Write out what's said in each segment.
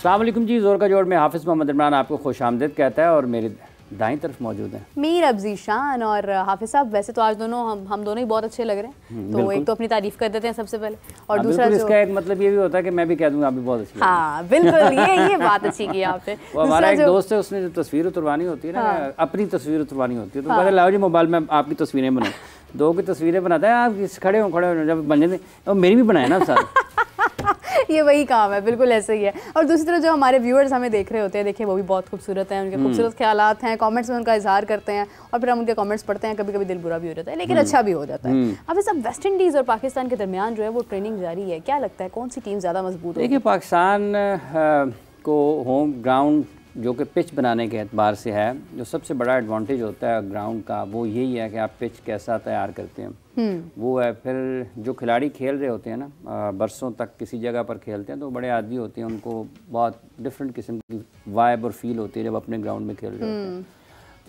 अस्सलाम वालेकुम जी। जोर का जोड़ में हाफिज़ मोहम्मद इमरान आपको खुशामदीद कहता है और मेरी दाईं तरफ मौजूद है मीर अब्जीशान और हाफिज़ साहब। वैसे तो आज दोनों हम दोनों ही बहुत अच्छे लग रहे हैं, तो एक तो अपनी तारीफ कर देते हैं सबसे पहले, और दूसरा जो इसका एक मतलब ये भी होता है कि मैं भी कह दूंगा आप भी बहुत अच्छी। हाँ बिल्कुल, ये बात अच्छी की आपने। वो हमारा एक दोस्त है, उसने जो तस्वीर उतरवानी होती है ना, अपनी तस्वीर उतरवानी होती है, तो कहते लाओ जी मोबाइल में आपकी तस्वीरें बनाओ। दो की तस्वीरें बनाता है, आप खड़े हो जब बन जाते और मेरी भी बनाए ना साथ। ये वही काम है, बिल्कुल ऐसे ही है। और दूसरी तरफ जो हमारे व्यूअर्स हमें देख रहे होते हैं, देखिए वो भी बहुत खूबसूरत हैं, उनके खूबसूरत ख्यालात हैं, कमेंट्स में उनका इजहार करते हैं और फिर हम उनके कमेंट्स पढ़ते हैं। कभी कभी दिल बुरा भी हो जाता है, लेकिन अच्छा भी हो जाता है। अब सब वेस्ट इंडीज़ और पाकिस्तान के दरमियान जो है वो ट्रेनिंग जारी है, क्या लगता है कौन सी टीम ज़्यादा मजबूत है? देखिए, पाकिस्तान को होम ग्राउंड जो कि पिच बनाने के एतबार से है, जो सबसे बड़ा एडवांटेज होता है ग्राउंड का, वो यही है कि आप पिच कैसा तैयार करते हैं वो है। फिर जो खिलाड़ी खेल रहे होते हैं ना, बरसों तक किसी जगह पर खेलते हैं, तो बड़े आदी होते हैं, उनको बहुत डिफरेंट किस्म की वाइब और फील होती है जब अपने ग्राउंड में खेल रहे होते हैं।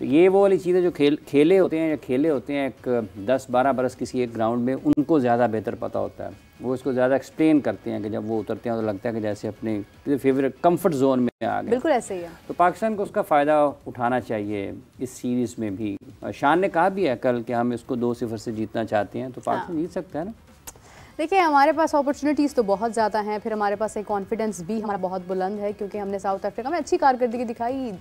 तो ये वो वाली चीज़ें जो खेले होते हैं एक 10-12 बरस किसी एक ग्राउंड में, उनको ज़्यादा बेहतर पता होता है। वो इसको ज़्यादा एक्सप्लेन करते हैं कि जब वो उतरते हैं तो लगता है कि जैसे अपने फेवरेट कंफर्ट जोन में आ गए। बिल्कुल ऐसे ही है। तो पाकिस्तान को उसका फ़ायदा उठाना चाहिए इस सीरीज़ में भी। शान ने कहा भी है कल कि हम इसको 2-0 से जीतना चाहते हैं, तो पाकिस्तान जीत सकता है ना। देखिए, हमारे पास अपॉर्चुनिटीज़ तो बहुत ज़्यादा हैं, फिर हमारे पास एक कॉन्फिडेंस भी हमारा बहुत बुलंद है, क्योंकि हमने साउथ अफ्रीका में अच्छी कारकर्दगी दिखाई।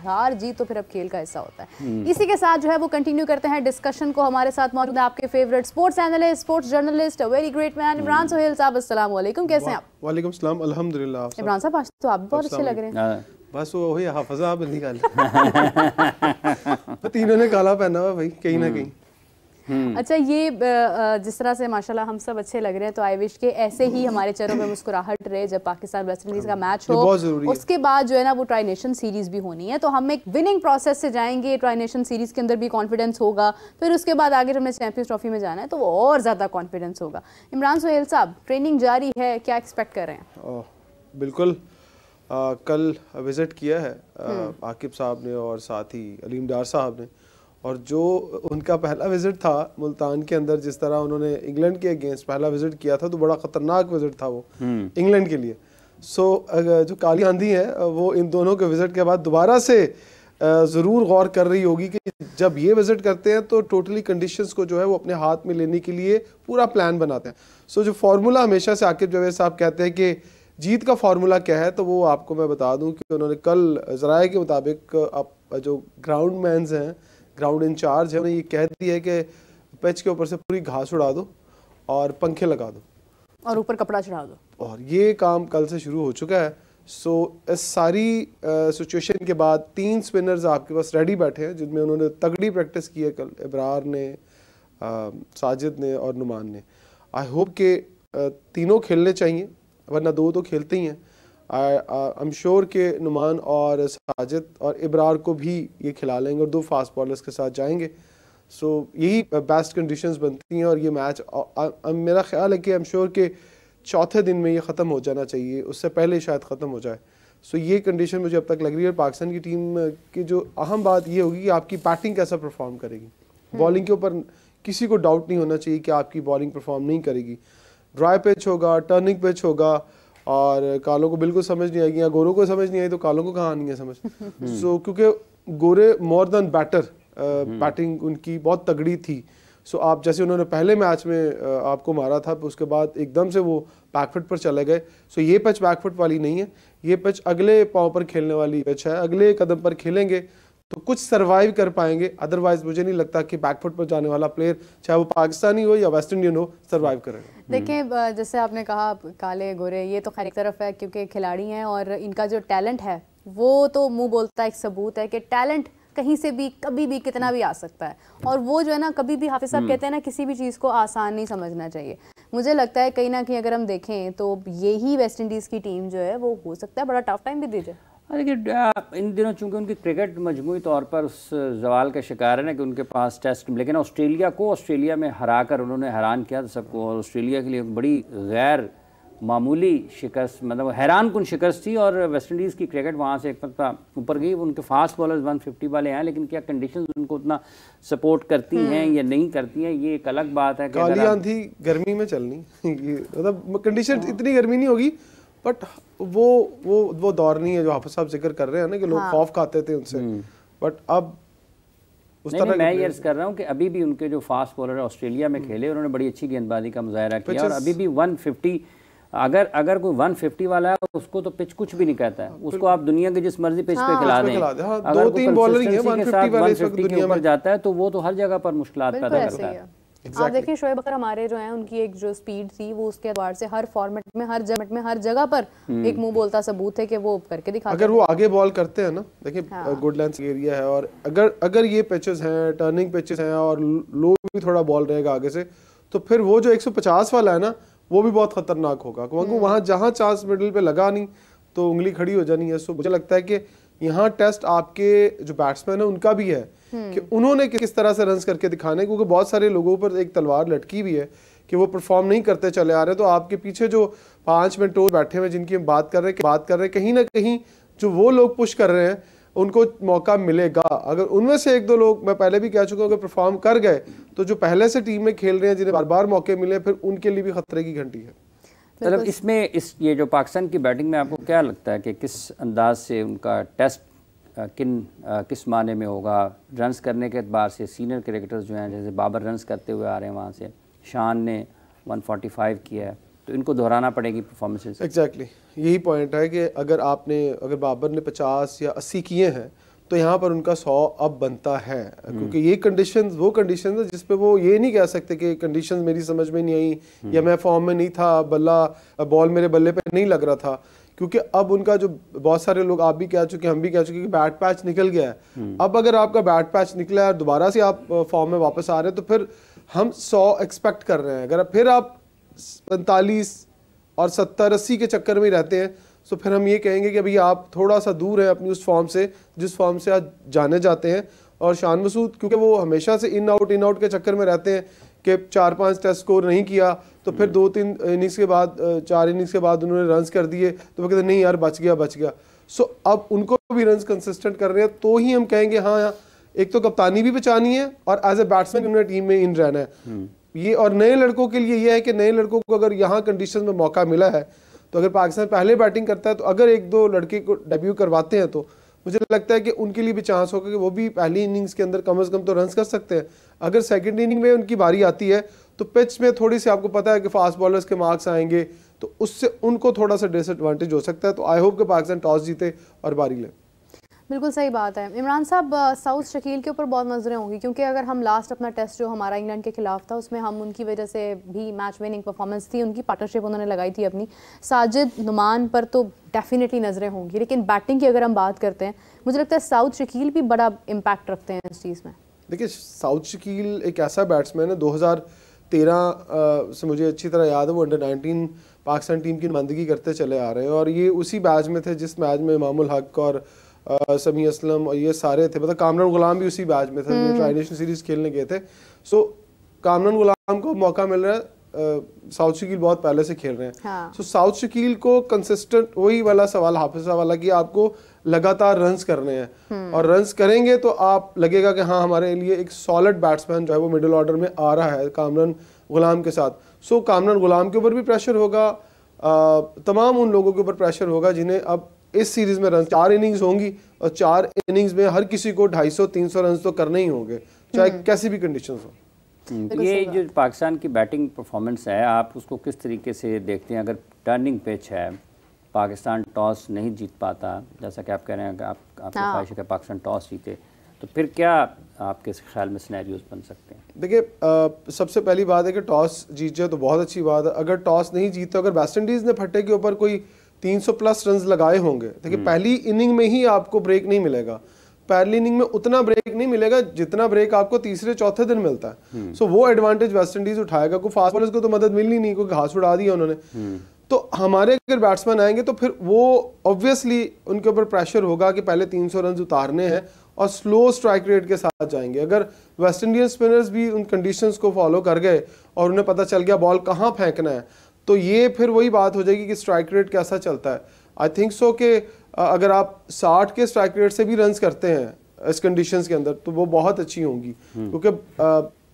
हार जीत तो फिर अब खेल का हिस्सा होता है। इसी के साथ जो है वो कंटिन्यू करते हैं डिस्कशन को। हमारे साथ मौजूद है आपके favourite sports analyst, sports journalist, very great man Imran Sohail साहब। अस्सलाम वालेकुम, कैसे हैं आप? वालेकुम सलाम, अल्हम्दुलिल्लाह। इमरान साहब, आज तो आप भी बहुत अच्छे लग रहे हैं। बस वो वही हाफिज़ा आप निकाल तीनों ने काला पहना हुआ भाई, कहीं ना कहीं। अच्छा, ये जिस तरह से माशाल्लाह हम सब अच्छे लग रहे हैं, तो आई विश के ऐसे ही हमारे चेहरों पे मुस्कुराहट रहे जब पाकिस्तान वेस्ट इंडीज़ का मैच हो। उसके बाद जो है ना वो ट्राई नेशन सीरीज़ भी होनी है, तो हम एक विनिंग प्रोसेस से जाएंगे। ट्राई नेशन सीरीज़ के अंदर भी कॉन्फिडेंस होगा, फिर उसके बाद आगे जब हमें चैंपियंस ट्रॉफी में जाना है तो वो और ज़्यादा कॉन्फिडेंस होगा। इमरान सोहेल साहब, ट्रेनिंग जारी है, क्या एक्सपेक्ट कर रहे हैं? बिल्कुल, कल विज़िट किया है आकिब साहब ने और साथ ही अलीम डार साहब ने, और जो उनका पहला विज़िट था मुल्तान के अंदर, जिस तरह उन्होंने इंग्लैंड के अगेंस्ट पहला विज़िट किया था, तो बड़ा ख़तरनाक विज़िट था वो इंग्लैंड के लिए। जो काली आंधी है वो इन दोनों के विज़िट के बाद दोबारा से ज़रूर गौर कर रही होगी कि जब ये विज़िट करते हैं तो टोटली कंडीशंस को जो है वो अपने हाथ में लेने के लिए पूरा प्लान बनाते हैं। जो फार्मूला हमेशा से आकिब जावेद साहब कहते हैं कि जीत का फार्मूला क्या है, तो वो आपको मैं बता दूं कि उन्होंने कल ज़राए के मुताबिक जो ग्राउंड मैन्स हैं, ग्राउंड इंचार्ज है, उन्हें ये कह दिया है कि पिच के ऊपर से पूरी घास उड़ा दो और पंखे लगा दो और ऊपर कपड़ा चढ़ा दो, और ये काम कल से शुरू हो चुका है। इस सारी सिचुएशन के बाद 3 स्पिनर्स आपके पास रेडी बैठे हैं, जिनमें उन्होंने तगड़ी प्रैक्टिस की है कल, इब्रार ने, साजिद ने और नुमान ने। आई होप के तीनों खेलने चाहिए, वरना 2 तो खेलते ही हैं। आई एम श्योर के नुमान और साजिद और इब्रार को भी ये खिला लेंगे और 2 फास्ट बॉलर्स के साथ जाएंगे। यही बेस्ट कंडीशंस बनती हैं, और ये मैच मेरा ख्याल है कि आई एम श्योर के चौथे दिन में ये ख़त्म हो जाना चाहिए, उससे पहले शायद ख़त्म हो जाए। ये कंडीशन मुझे अब तक लग रही है। पाकिस्तान की टीम की जो अहम बात ये होगी कि आपकी बैटिंग कैसा परफॉर्म करेगी। बॉलिंग के ऊपर किसी को डाउट नहीं होना चाहिए कि आपकी बॉलिंग परफॉर्म नहीं करेगी। ड्राई पिच होगा, टर्निंग पिच होगा, और कालों को बिल्कुल समझ नहीं आएगी, या गोरों को समझ नहीं आई तो कालों को कहाँ आनी है समझ। क्योंकि गोरे मोर देन बैटर, बैटिंग उनकी बहुत तगड़ी थी। आप जैसे उन्होंने पहले मैच में आपको मारा था, उसके बाद एकदम से वो बैकफुट पर चले गए। ये पिच बैकफुट वाली नहीं है, ये पिच अगले पाँव पर खेलने वाली पिच है। अगले कदम पर खेलेंगे तो कुछ सरवाइव कर पाएंगे, अदरवाइज मुझे नहीं लगता कि बैकफुट पर जाने वाला प्लेयर, चाहे वो पाकिस्तानी हो या वेस्ट इंडियन हो, सरवाइव करेगा। देखिए, जैसे आपने कहा काले गोरे, ये तो खैर एक तरफ है क्योंकि खिलाड़ी हैं और इनका जो टैलेंट है वो तो मुंह बोलता एक सबूत है कि टैलेंट कहीं से भी कभी भी कितना भी आ सकता है। और वो जो है ना, कभी भी हाफिज़ साहब कहते हैं ना, किसी भी चीज़ को आसान नहीं समझना चाहिए। मुझे लगता है कहीं ना कहीं अगर हम देखें तो यही वेस्ट इंडीज़ की टीम जो है वो हो सकता है बड़ा टफ टाइम भी दे जाए। देखिए, इन दिनों चूंकि उनकी क्रिकेट मजमूई तौर पर उस जवाल का शिकार है ना कि उनके पास टेस्ट, लेकिन ऑस्ट्रेलिया में हरा कर उन्होंने हैरान किया था सबको, और ऑस्ट्रेलिया के लिए बड़ी गैर मामूली शिकस्त, मतलब हैरान कुन शिकस्त थी। और वेस्ट इंडीज़ की क्रिकेट वहाँ से एक पत्ता ऊपर गई। उनके फास्ट बॉलर्स 150 वाले हैं, लेकिन क्या कंडीशंस उनको उतना सपोर्ट करती हैं या नहीं करती हैं, ये एक अलग बात है। काली आंधी गर्मी में चलनी मतलब कंडीशन इतनी गर्मी नहीं होगी, बट वो दौर नहीं है जो हाफिज साहब जिक्र कर रहे हैं ना कि लोग खौफ खाते थे उनसे, बट अब उस तरह मैं ये अर्ज कर रहा हूँ कि अभी भी उनके जो फास्ट बॉलर ऑस्ट्रेलिया में खेले उन्होंने बड़ी अच्छी गेंदबाजी का मुजाहरा किया और अभी भी 150 अगर कोई 150 वाला है उसको तो पिच कुछ भी नहीं कहता है, उसको आप दुनिया के जिस मर्जी पिच पे खिला दें। अगर 2-3 बॉलर ही है 150 वाले इस वक्त दुनिया में जाता है तो वो तो हर जगह पर मुश्किलात पैदा करता है। आप देखिए शोएब अख्तर हमारे जो हैं उनकी एक जो स्पीड थी वो उसके अखबार से हर फॉर्मेट में हर जगह पर एक मुंह बोलता सबूत है कि वो करके दिखाते अगर वो आगे बॉल करते हैं ना, देखिए गुड लेंथ एरिया है और अगर ये पिचेस हैं, टर्निंग पिचेस हैं और लो भी थोड़ा बॉल रहेगा आगे से, तो फिर वो जो 150 वाला है ना वो भी बहुत खतरनाक होगा, क्योंकि वहाँ जहाँ चांस मिडिल पे लगा नहीं तो उंगली खड़ी हो जानी है। सो मुझे लगता है कि यहाँ टेस्ट आपके जो बैट्समैन है उनका भी है कि उन्होंने किस तरह से रन्स करके दिखाने, क्योंकि बहुत सारे लोगों पर एक तलवार लटकी भी है कि वो परफॉर्म नहीं करते चले आ रहे, तो आपके पीछे जो 5 मिनट टोर बैठे हुए जिनकी हम बात कर रहे हैं कहीं ना कहीं जो वो लोग पुश कर रहे हैं उनको मौका मिलेगा। अगर उनमें से 1-2 लोग, मैं पहले भी कह चुका हूँ, अगर परफॉर्म कर गए तो जो पहले से टीम में खेल रहे हैं जिन्हें बार बार मौके मिले फिर उनके लिए भी खतरे की घंटी है। मतलब इसमें ये जो पाकिस्तान की बैटिंग में आपको क्या लगता है कि किस अंदाज से उनका टेस्ट किस माने में होगा? रन्स करने के एतबार से सीनियर क्रिकेटर्स जो हैं, जैसे बाबर रन्स करते हुए आ रहे हैं, वहाँ से शान ने 145 किया है, तो इनको दोहराना पड़ेगी परफॉर्मेंसेस। एग्जैक्टली यही पॉइंट है कि अगर बाबर ने 50 या 80 किए हैं तो यहाँ पर उनका 100 अब बनता है, क्योंकि ये कंडीशंस वो कंडीशंस है जिस पे वो ये नहीं कह सकते कि कंडीशंस मेरी समझ में नहीं आई या मैं फॉर्म में नहीं था, बॉल मेरे बल्ले पे नहीं लग रहा था, क्योंकि अब उनका जो बहुत सारे लोग, आप भी कह चुके, हम भी कह चुके कि बैट पैच निकल गया है। अब अगर आपका बैट पैच निकला है और दोबारा से आप फॉर्म में वापस आ रहे हैं तो फिर हम 100 एक्सपेक्ट कर रहे हैं। अगर फिर आप 45 और 70-80 के चक्कर में रहते हैं तो फिर हम ये कहेंगे कि अभी आप थोड़ा सा दूर हैं अपनी उस फॉर्म से जिस फॉर्म से आज जाने जाते हैं। और शान मसूद क्योंकि वो हमेशा से इन आउट के चक्कर में रहते हैं कि 4-5 टेस्ट स्कोर नहीं किया तो फिर 2-3 इनिंग्स के बाद 4 इनिंग्स के बाद उन्होंने रन्स कर दिए तो वो कहते नहीं यार बच गया। सो अब उनको भी रन्स कंसिस्टेंट कर रहे हैं तो ही हम कहेंगे हाँ, एक तो कप्तानी भी बचानी है और एज ए बैट्समैन उन्होंने टीम में इन रहना है ये। और नए लड़कों के लिए ये है कि नए लड़कों को अगर यहाँ कंडीशन में मौका मिला है तो अगर पाकिस्तान पहले बैटिंग करता है तो अगर 1-2 लड़के को डेब्यू करवाते हैं तो मुझे लगता है कि उनके लिए भी चांस होगा कि वो भी पहली इनिंग्स के अंदर कम से कम तो रन्स कर सकते हैं। अगर सेकंड इनिंग में उनकी बारी आती है तो पिच में थोड़ी सी आपको पता है कि फास्ट बॉलर्स के मार्क्स आएंगे तो उससे उनको थोड़ा सा डिसएडवांटेज हो सकता है। तो आई होप कि पाकिस्तान टॉस जीते और बारी ले। बिल्कुल सही बात है। इमरान साहब, साउथ शकील के ऊपर बहुत नजरें होंगी क्योंकि अगर हम लास्ट अपना टेस्ट जो हमारा इंग्लैंड के खिलाफ था उसमें हम उनकी वजह से भी मैच विनिंग परफॉर्मेंस थी, उनकी पार्टनरशिप उन्होंने लगाई थी अपनी। साजिद नुमान पर तो डेफिनेटली नजरें होंगी, लेकिन बैटिंग की अगर हम बात करते हैं मुझे लगता है साउथ शकील भी बड़ा इम्पैक्ट रखते हैं इस चीज़ में। देखिए साउथ शकील एक ऐसा बैट्समैन है 2013 से मुझे अच्छी तरह याद है वो अंडर-19 पाकिस्तान टीम की नुमाइंदगी करते चले आ रहे हैं और ये उसी मैच में थे जिस मैच में इमामुल हक और समी असलम और ये सारे थे, मतलब कामरान गुलाम भी उसी बैच में थे, ट्राई नेशन सीरीज खेलने गए थे। सो कामरान गुलाम को मौका मिल रहा है, साउथ शकील बहुत पहले से खेल रहे हैं। सो साउथ शकील को कंसिस्टेंट वही वाला सवाल हाफिज वाला कि आपको लगातार रन्स करने हैं और रन्स करेंगे तो आप लगेगा कि हाँ हमारे लिए एक सॉलिड बैट्समैन जो है वो मिडिल ऑर्डर में आ रहा है कामरान गुलाम के साथ। सो कामरान गुलाम के ऊपर भी प्रेशर होगा, तमाम उन लोगों के ऊपर प्रेशर होगा जिन्हें अब इस सीरीज में रन 4 इनिंग्स होंगी और 4 इनिंग्स में हर किसी को 250-300 रन तो करने ही होंगे चाहे कैसी भी कंडीशंस हो। ये जो पाकिस्तान की बैटिंग परफॉर्मेंस है आप उसको किस तरीके से देखते हैं? अगर टर्निंग पिच है, पाकिस्तान टॉस नहीं जीत पाता, जैसा कि आप कह रहे हैं कि आपकी ख्वाहिश है कि पाकिस्तान टॉस जीते, तो फिर क्या आपके ख्याल में सिनेरियोज बन सकते हैं? देखिए सबसे पहली बात है कि टॉस जीत जाए तो बहुत अच्छी बात है। अगर टॉस नहीं जीते, अगर वेस्ट इंडीज़ ने फट्टे के ऊपर कोई 300+ रन लगाए होंगे, देखिए पहली इनिंग में ही आपको ब्रेक नहीं मिलेगा, पहली इनिंग में उतना ब्रेक नहीं मिलेगा जितना ब्रेक आपको तीसरे चौथे दिन मिलता है। सो वो एडवांटेज वेस्ट इंडीज उठाएगा। कोई फास्ट बॉलर्स को तो मदद मिलनी नहीं, कोई घास उड़ा दिया उन्होंने। तो हमारे अगर बैट्समैन आएंगे तो फिर वो ऑब्वियसली उनके ऊपर प्रेशर होगा कि पहले 300 रन उतारने हैं और स्लो स्ट्राइक रेट के साथ जाएंगे। अगर वेस्ट इंडियन स्पिनर्स भी उन कंडीशंस को फॉलो कर गए और उन्हें पता चल गया बॉल कहाँ फेंकना है तो ये फिर वही बात हो जाएगी कि स्ट्राइक रेट कैसा चलता है। आई थिंक सो कि अगर आप 60 के स्ट्राइक रेट से भी रन्स करते हैं इस कंडीशंस के अंदर तो वो बहुत अच्छी होंगी, क्योंकि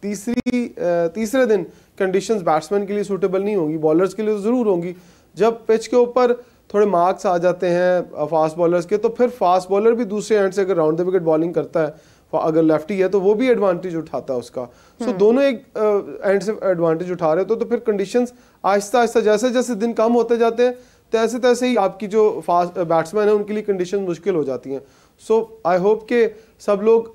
तीसरे दिन कंडीशंस बैट्समैन के लिए सूटेबल नहीं होंगी, बॉलर्स के लिए तो ज़रूर होंगी। जब पिच के ऊपर थोड़े मार्क्स आ जाते हैं फास्ट बॉलर्स के, तो फिर फास्ट बॉलर भी दूसरे एंड से अगर राउंड द विकेट बॉलिंग करता है, अगर लेफ्टी है तो वो भी एडवांटेज उठाता है उसका। सो दोनों एक एंड से एडवांटेज उठा रहे हो, तो फिर कंडीशंस आहिस्ता आहिस्ता जैसे जैसे दिन कम होते जाते हैं तैसे तैसे ही आपकी जो फास्ट बैट्समैन है उनके लिए कंडीशन मुश्किल हो जाती हैं। सो आई होप कि सब लोग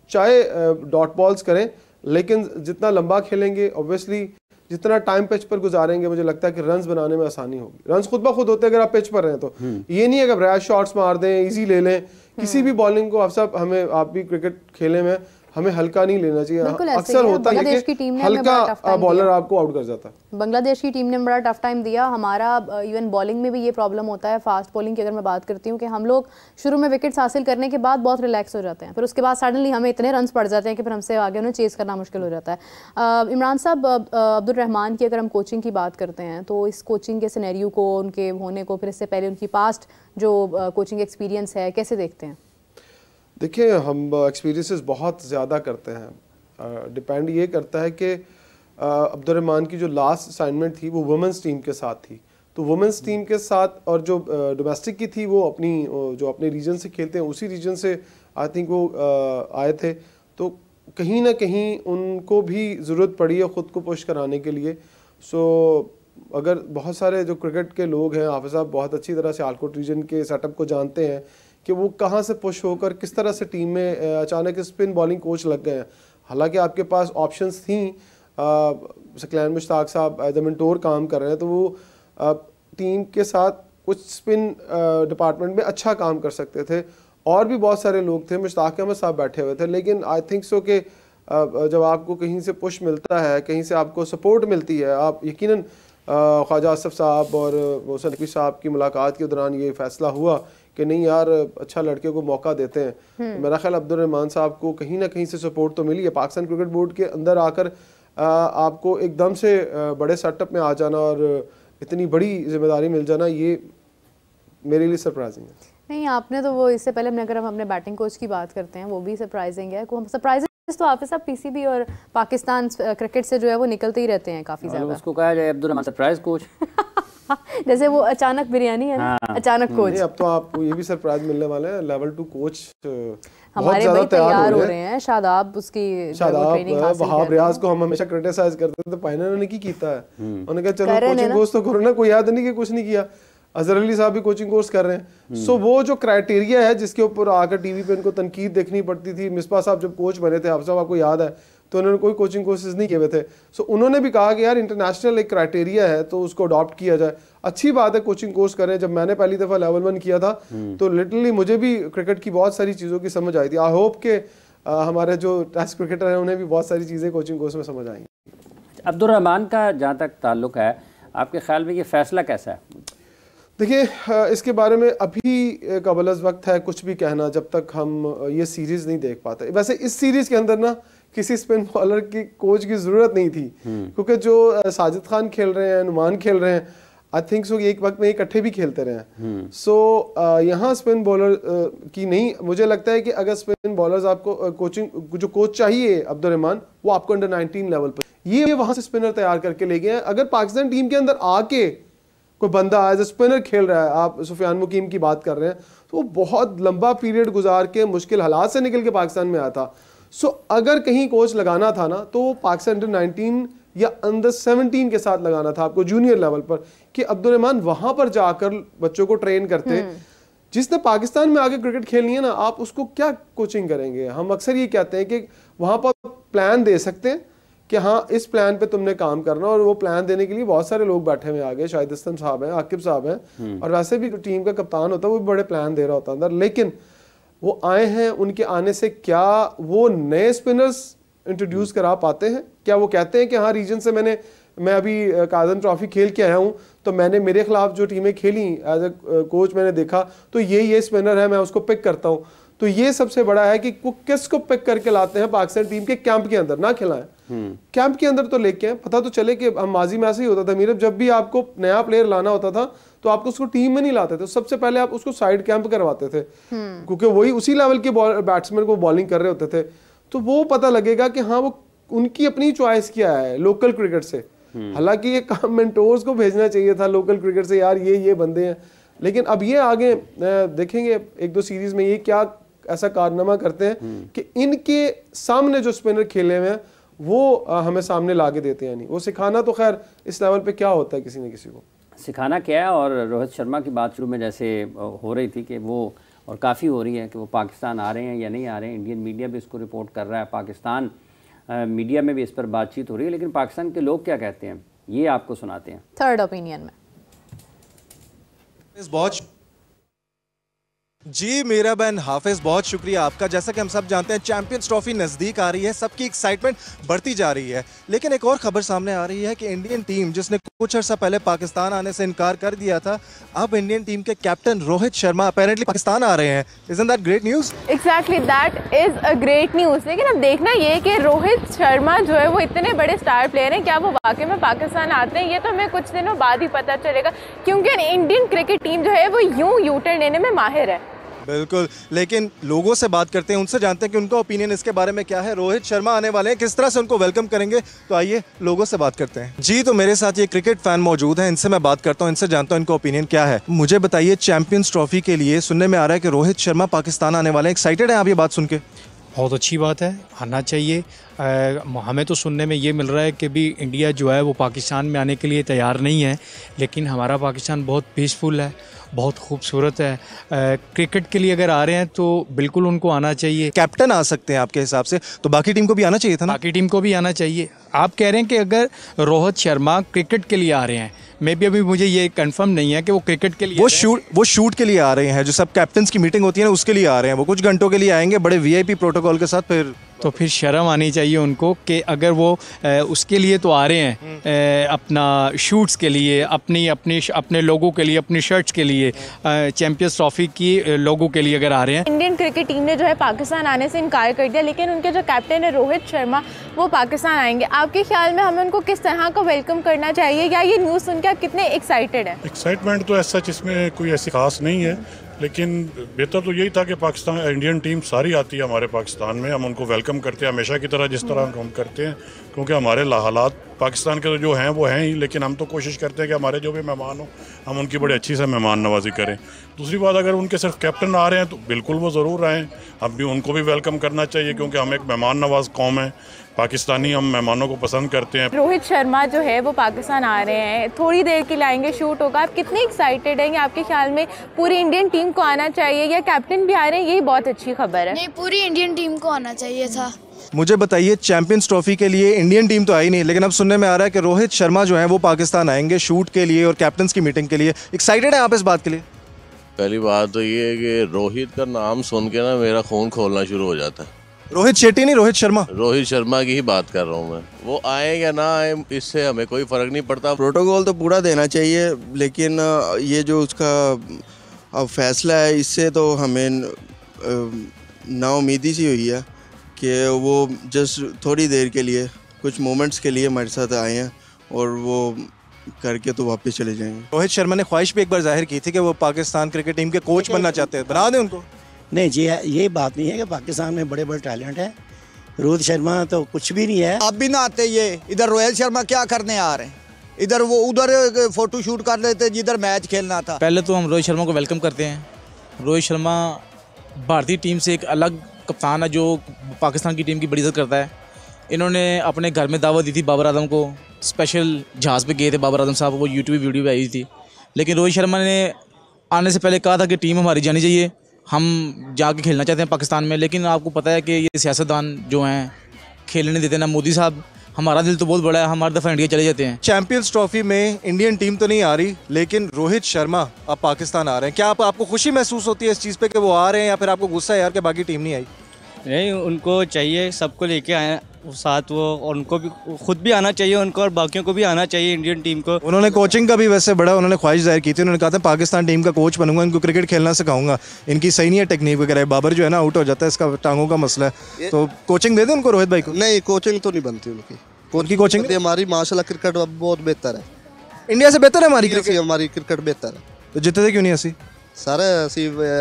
चाहे डॉट बॉल्स करें, लेकिन जितना लंबा खेलेंगे ऑब्वियसली, जितना टाइम पिच पर गुजारेंगे, मुझे लगता है कि रन्स बनाने में आसानी होगी। रन्स खुद ब खुद होते हैं अगर आप पिच पर हैं तो। ये नहीं है कि रैश शॉट्स मार दें, इजी ले लें, किसी भी बॉलिंग को आप भी क्रिकेट खेले में हमें हल्का नहीं लेना चाहिए। अक्सर होता है कि हल्का बॉलर आपको आउट कर जाता है। बांग्लादेश की टीम ने बड़ा टफ टाइम दिया। हमारा इवन बॉलिंग में भी ये प्रॉब्लम होता है, फास्ट बॉलिंग की अगर मैं बात करती हूँ, कि हम लोग शुरू में विकेट्स हासिल करने के बाद बहुत रिलैक्स हो जाते हैं, फिर उसके बाद सडनली हमें इतने रन्स पड़ जाते हैं कि फिर हमसे आगे उन्हें चेस करना मुश्किल हो जाता है। इमरान साहब, अब्दुल रहमान की अगर हम कोचिंग की बात करते हैं तो इस कोचिंग के सिनेरियो को, उनके होने को, फिर इससे पहले उनकी पास्ट जो कोचिंग एक्सपीरियंस है, कैसे देखते हैं? देखिए, हम एक्सपीरियंसेस बहुत ज़्यादा करते हैं। डिपेंड ये करता है कि अब्दुल रहमान की जो लास्ट असाइनमेंट थी वो वुमेंस टीम के साथ थी, तो वुमेंस टीम के साथ, और जो डोमेस्टिक की थी वो अपने रीजन से खेलते हैं, उसी रीजन से आई थिंक वो आए थे, तो कहीं ना कहीं उनको भी ज़रूरत पड़ी है ख़ुद को पुश कराने के लिए। सो अगर बहुत सारे जो क्रिकेट के लोग हैं, हाफिज़ साहब बहुत अच्छी तरह से आलकोट रीजन के सेटअप को जानते हैं कि वो कहाँ से पुश होकर किस तरह से टीम में अचानक स्पिन बॉलिंग कोच लग गए हैं। हालांकि आपके पास ऑप्शंस थी, सकलैन मुश्ताक साहब एज ए मेंटोर काम कर रहे हैं, तो वो टीम के साथ कुछ स्पिन डिपार्टमेंट में अच्छा काम कर सकते थे। और भी बहुत सारे लोग थे, मुश्ताक अहमद साहब बैठे हुए थे, लेकिन आई थिंक सो कि जब आपको कहीं से पुश मिलता है, कहीं से आपको सपोर्ट मिलती है, आप यकीनन ख्वाजा आसफ साहब और मोहसिन नकवी साहब की मुलाकात के दौरान ये फैसला हुआ कि नहीं यार, अच्छा लड़के को मौका देते हैं। तो मेरा ख्याल अब्दुल रहमान साहब को कहीं ना कहीं से सपोर्ट तो मिली है। पाकिस्तान क्रिकेट बोर्ड के अंदर आकर आपको एकदम से बड़े सेटअप में आ जाना और इतनी बड़ी जिम्मेदारी मिल जाना, ये मेरे लिए सरप्राइजिंग है। नहीं, आपने तो वो इससे पहले अगर हम अपने बैटिंग कोच की बात करते हैं वो भी सरप्राइजिंग है। सरप्राइजिंग तो हाफिज़ साहब पीसीबी और पाकिस्तान क्रिकेट से जो है वो निकलते ही रहते हैं काफ़ी ज़्यादा। उसको कहा जाए अब्दुल रहमान सरप्राइज कोच जैसे वो अचानक बिरयानी है ना, अचानक कोच। अब तो आपको ये भी सरप्राइज मिलने वाले हैं, लेवल 2 कोच हमारे भाई तैयार हो रहे हैं। शादाब वहाब रियाज को हम हमेशा क्रिटिसाइज करते थे, फाइनल ने की कीता है, उन्होंने कहा चलो कोचिंग कोर्स तो करो ना, कोई याद नहीं कि कुछ नहीं किया। अजहर अली साहब भी कोचिंग कोर्स कर रहे हैं। सो वो जो क्राइटेरिया है जिसके ऊपर आकर टीवी पे इनको तनकीद देखनी पड़ती थी, मिसबा साहब जब कोच बने थे, आप सब आपको याद है, तो उन्होंने कोई कोचिंग कोर्सेज नहीं किए हुए थे। सो उन्होंने भी कहा कि यार इंटरनेशनल एक क्राइटेरिया है तो उसको अडॉप्ट किया जाए। अच्छी बात है, कोचिंग कोर्स करें। जब मैंने पहली दफ़ा लेवल 1 किया था तो लिटरली मुझे भी क्रिकेट की बहुत सारी चीज़ों की समझ आई थी। आई होप के हमारे जो टेस्ट क्रिकेटर हैं उन्हें भी बहुत सारी चीज़ें कोचिंग कोर्स में समझ आएंगी। अब्दुल रहमान का जहाँ तक ताल्लुक़ है, आपके ख्याल में ये फ़ैसला कैसा है? देखिए, इसके बारे में अभी कबल अज़ वक्त है कुछ भी कहना, जब तक हम ये सीरीज़ नहीं देख पाते। वैसे इस सीरीज़ के अंदर ना किसी स्पिन बॉलर की कोच की ज़रूरत नहीं थी, क्योंकि जो साजिद खान खेल रहे हैं, नुमान खेल रहे हैं, आई थिंक सो एक वक्त में इकट्ठे भी खेलते रहे हैं। सो यहाँ स्पिन बॉलर की नहीं, मुझे लगता है कि अगर स्पिन बॉलर्स आपको कोचिंग जो कोच चाहिए अब्दुल रहमान, वो आपको अंडर 19 लेवल पर ये वहाँ से स्पिनर तैयार करके ले गए हैं। अगर पाकिस्तान टीम के अंदर आके कोई बंदा एज ए स्पिनर खेल रहा है, आप सुफियान मुकीम की बात कर रहे हैं, तो वो बहुत लंबा पीरियड गुजार के मुश्किल हालात से निकल के पाकिस्तान में आया था। सो अगर कहीं कोच लगाना था ना, तो पाकिस्तान अंडर 19 या अंडर 17 के साथ लगाना था आपको जूनियर लेवल पर, कि अब्दुल रहमान वहां पर जाकर बच्चों को ट्रेन करते। जिसने पाकिस्तान में आगे क्रिकेट खेलनी है ना, आप उसको क्या कोचिंग करेंगे? हम अक्सर ये कहते हैं कि वहां पर प्लान दे सकते हैं कि हाँ इस प्लान पे तुमने काम करना, और वो प्लान देने के लिए बहुत सारे लोग बैठे हुए आगे, शाहिद अस्तम साहब हैं, आकिब साहब हैं, और वैसे भी टीम का कप्तान होता है वो भी बड़े प्लान दे रहा होता है अंदर। लेकिन वो आए हैं, उनके आने से क्या वो नए स्पिनर्स इंट्रोड्यूस करा पाते हैं? क्या वो कहते हैं कि हाँ रीजन से मैं अभी काज़म ट्रॉफी खेल के आया हूँ, तो मैंने मेरे खिलाफ जो टीमें खेली एज ए कोच मैंने देखा तो ये स्पिनर है, मैं उसको पिक करता हूँ। तो ये सबसे बड़ा है कि वो किसको पिक करके लाते हैं पाकिस्तान टीम के कैंप के अंदर, ना खिलाएं। कैंप के अंदर तो लेके हैं, पता तो चले कि हम माजी में ऐसे ही होता था मीरब, जब भी आपको नया प्लेयर लाना होता था तो आपको उसको टीम में नहीं लाते थे, सबसे पहले आप उसको साइड कैंप करवाते थे, क्योंकि वही उसी लेवल के बैट्समैन को बॉलिंग कर रहे होते थे। तो वो पता लगेगा कि हाँ वो उनकी अपनी चॉइस क्या है लोकल क्रिकेट से। हालांकि ये काम मेंटोर्स को भेजना चाहिए था लोकल क्रिकेट से, यार ये बंदे हैं, लेकिन अब ये आगे देखेंगे एक दो सीरीज में ये क्या ऐसा कारनामा करते हैं कि इनके सामने जो स्पिनर खेले हुए हैं वो हमें सामने लाके देते हैं। नहीं वो सिखाना तो खैर इस लेवल पे क्या होता है किसी न किसी को सिखाना क्या है। और रोहित शर्मा की बात शुरू में जैसे हो रही थी कि वो और काफ़ी हो रही है कि वो पाकिस्तान आ रहे हैं या नहीं आ रहे हैं, इंडियन मीडिया भी इसको रिपोर्ट कर रहा है, पाकिस्तान मीडिया में भी इस पर बातचीत हो रही है, लेकिन पाकिस्तान के लोग क्या कहते हैं ये आपको सुनाते हैं थर्ड ओपिनियन में। बहुत जी मेरा बहन हाफिज, बहुत शुक्रिया आपका। जैसा कि हम सब जानते हैं चैंपियंस ट्रॉफी नज़दीक आ रही है, सबकी एक्साइटमेंट बढ़ती जा रही है, लेकिन एक और खबर सामने आ रही है कि इंडियन टीम जिसने कुछ अर्सा पहले पाकिस्तान आने से इनकार कर दिया था, अब इंडियन टीम के कैप्टन रोहित शर्मा अपेरेंटली पाकिस्तान आ रहे हैं। Isn't that great news? Exactly, that is a great news। लेकिन अब देखना ये कि रोहित शर्मा जो है वो इतने बड़े स्टार प्लेयर हैं, क्या वो वाकई में पाकिस्तान आते हैं, ये तो हमें कुछ दिनों बाद ही पता चलेगा, क्योंकि इंडियन क्रिकेट टीम जो है वो यूं यू-टर्न लेने में माहिर है। बिल्कुल, लेकिन लोगों से बात करते हैं, उनसे जानते हैं कि उनका ओपिनियन इसके बारे में क्या है। रोहित शर्मा आने वाले हैं, किस तरह से उनको वेलकम करेंगे, तो आइए लोगों से बात करते हैं। जी तो मेरे साथ ये क्रिकेट फैन मौजूद हैं, इनसे मैं बात करता हूँ, इनसे जानता हूँ इनका ओपिनियन क्या है। मुझे बताइए, चैंपियंस ट्रॉफी के लिए सुनने में आ रहा है कि रोहित शर्मा पाकिस्तान आने वाले हैं, एक्साइटेड हैं आप ये बात सुन के? बहुत अच्छी बात है, आना चाहिए। हमें तो सुनने में ये मिल रहा है कि भी इंडिया जो है वो पाकिस्तान में आने के लिए तैयार नहीं है, लेकिन हमारा पाकिस्तान बहुत पीसफुल है, बहुत खूबसूरत है। क्रिकेट के लिए अगर आ रहे हैं तो बिल्कुल उनको आना चाहिए। कैप्टन आ सकते हैं आपके हिसाब से, तो बाकी टीम को भी आना चाहिए था ना? बाकी टीम को भी आना चाहिए। आप कह रहे हैं कि अगर रोहित शर्मा क्रिकेट के लिए आ रहे हैं, मे बी अभी मुझे ये कंफर्म नहीं है कि वो क्रिकेट के लिए वो शूट के लिए आ रहे हैं, जो सब कैप्टन्स की मीटिंग होती है ना उसके लिए आ रहे हैं। वो कुछ घंटों के लिए आएंगे बड़े वीआईपी प्रोटोकॉल के साथ, फिर शर्म आनी चाहिए उनको कि अगर वो उसके लिए तो आ रहे हैं, अपना शूट्स के लिए, अपने लोगों के लिए, अपनी शर्ट्स के लिए, चैंपियंस ट्रॉफी की लोगों के लिए अगर आ रहे हैं। इंडियन क्रिकेट टीम ने जो है पाकिस्तान आने से इनकार कर दिया, लेकिन उनके जो कैप्टन है रोहित शर्मा वो पाकिस्तान आएंगे। आपके ख्याल में हमें उनको किस तरह का वेलकम करना चाहिए, या ये न्यूज़ सुन के आप कितने एक्साइटेड हैं? एक्साइटमेंट तो ऐसा इसमें कोई ऐसी खास नहीं है, लेकिन बेहतर तो यही था कि पाकिस्तान इंडियन टीम सारी आती है हमारे पाकिस्तान में, हम उनको वेलकम करते हैं हमेशा की तरह जिस तरह हम करते हैं, क्योंकि हमारे हालात पाकिस्तान के जो हैं वो हैं ही, लेकिन हम तो कोशिश करते हैं कि हमारे जो भी मेहमान हो हम उनकी बड़ी अच्छी से मेहमान नवाजी करें। दूसरी बात, अगर उनके सिर्फ कैप्टन आ रहे हैं तो बिल्कुल वो ज़रूर आएँ, हम भी उनको भी वेलकम करना चाहिए, क्योंकि हम एक मेहमान नवाज कौम है, पाकिस्तानी हम मेहमानों को पसंद करते हैं। रोहित शर्मा जो है वो पाकिस्तान आ रहे हैं, थोड़ी देर के लिए आएंगे, शूट होगा, आप कितने एक्साइटेड हैं? आपके ख्याल में पूरी इंडियन टीम को आना चाहिए या कैप्टन भी आ रहे हैं, यही बहुत अच्छी खबर है? नहीं, पूरी इंडियन टीम को आना चाहिए था। मुझे बताइए, चैंपियंस ट्रॉफी के लिए इंडियन टीम तो आई नहीं, लेकिन अब सुनने में आ रहा है कि रोहित शर्मा जो है वो पाकिस्तान आएंगे शूट के लिए और कैप्टन्स की मीटिंग के लिए। एक्साइटेड हैं आप इस बात के लिए? पहली बात तो ये है कि रोहित का नाम सुन के ना मेरा खून खोलना शुरू हो जाता है। रोहित शेट्टी नहीं, रोहित शर्मा। रोहित शर्मा की ही बात कर रहा हूँ मैं। वो आए या ना आए इससे हमें कोई फ़र्क नहीं पड़ता। प्रोटोकॉल तो पूरा देना चाहिए, लेकिन ये जो उसका अब फैसला है इससे तो हमें नाउमीदी सी हुई है कि वो जस्ट थोड़ी देर के लिए, कुछ मोमेंट्स के लिए हमारे साथ आए हैं और वो करके तो वापस चले जाएंगे। रोहित शर्मा ने ख्वाहिश भी एक बार जाहिर की थी कि वो पाकिस्तान क्रिकेट टीम के कोच बनना चाहते हैं, बना दें उनको? नहीं जी, ये बात नहीं है कि पाकिस्तान में बड़े बड़े टैलेंट हैं, रोहित शर्मा तो कुछ भी नहीं है। अब भी ना आते ये इधर रोहित शर्मा क्या करने आ रहे हैं, इधर वो उधर फोटो शूट कर लेते जिधर मैच खेलना था। पहले तो हम रोहित शर्मा को वेलकम करते हैं। रोहित शर्मा भारतीय टीम से एक अलग कप्तान है जो पाकिस्तान की टीम की बड़ी इज्जत करता है। इन्होंने अपने घर में दावत दी थी बाबर आजम को, स्पेशल जहाज़ पे गए थे बाबर आजम साहब, वो यूट्यूब वीडियो भी आई थी, लेकिन रोहित शर्मा ने आने से पहले कहा था कि टीम हमारी जानी चाहिए, हम जाके खेलना चाहते हैं पाकिस्तान में। लेकिन आपको पता है कि ये सियासतदान जो हैं खेलने नहीं देते ना मोदी साहब। हमारा दिल तो बहुत बड़ा है, हमारे दफ़ा इंडिया चले जाते हैं। चैंपियंस ट्रॉफी में इंडियन टीम तो नहीं आ रही, लेकिन रोहित शर्मा अब पाकिस्तान आ रहे हैं। क्या आपको खुशी महसूस होती है इस चीज़ पे कि वो आ रहे हैं, या फिर आपको गुस्सा है यार कि बाकी टीम नहीं आई? नहीं, उनको चाहिए, सबको लेके आए साथ वो, और उनको भी खुद भी आना चाहिए उनको, और बाकियों को भी आना चाहिए इंडियन टीम को। उन्होंने कोचिंग का भी वैसे बड़ा उन्होंने ख्वाहिश जाहिर की थी, उन्होंने कहा था पाकिस्तान टीम का कोच बनूंगा, इनको क्रिकेट खेलना सिखाऊंगा, इनकी सही नहीं है टेक्निक वगैरह। बाबर जो है ना आउट हो जाता है, इसका टांगों का मसला है, तो कोचिंग दे दे उनको रोहित भाई को। नहीं, कोचिंग तो नहीं बनती उनकी कोचिंग हमारी माशाल्लाह क्रिकेट बहुत बेहतर है, इंडिया से बेहतर है हमारी क्रिकेट बेहतर है। तो जितने क्यों नहीं? असी सारे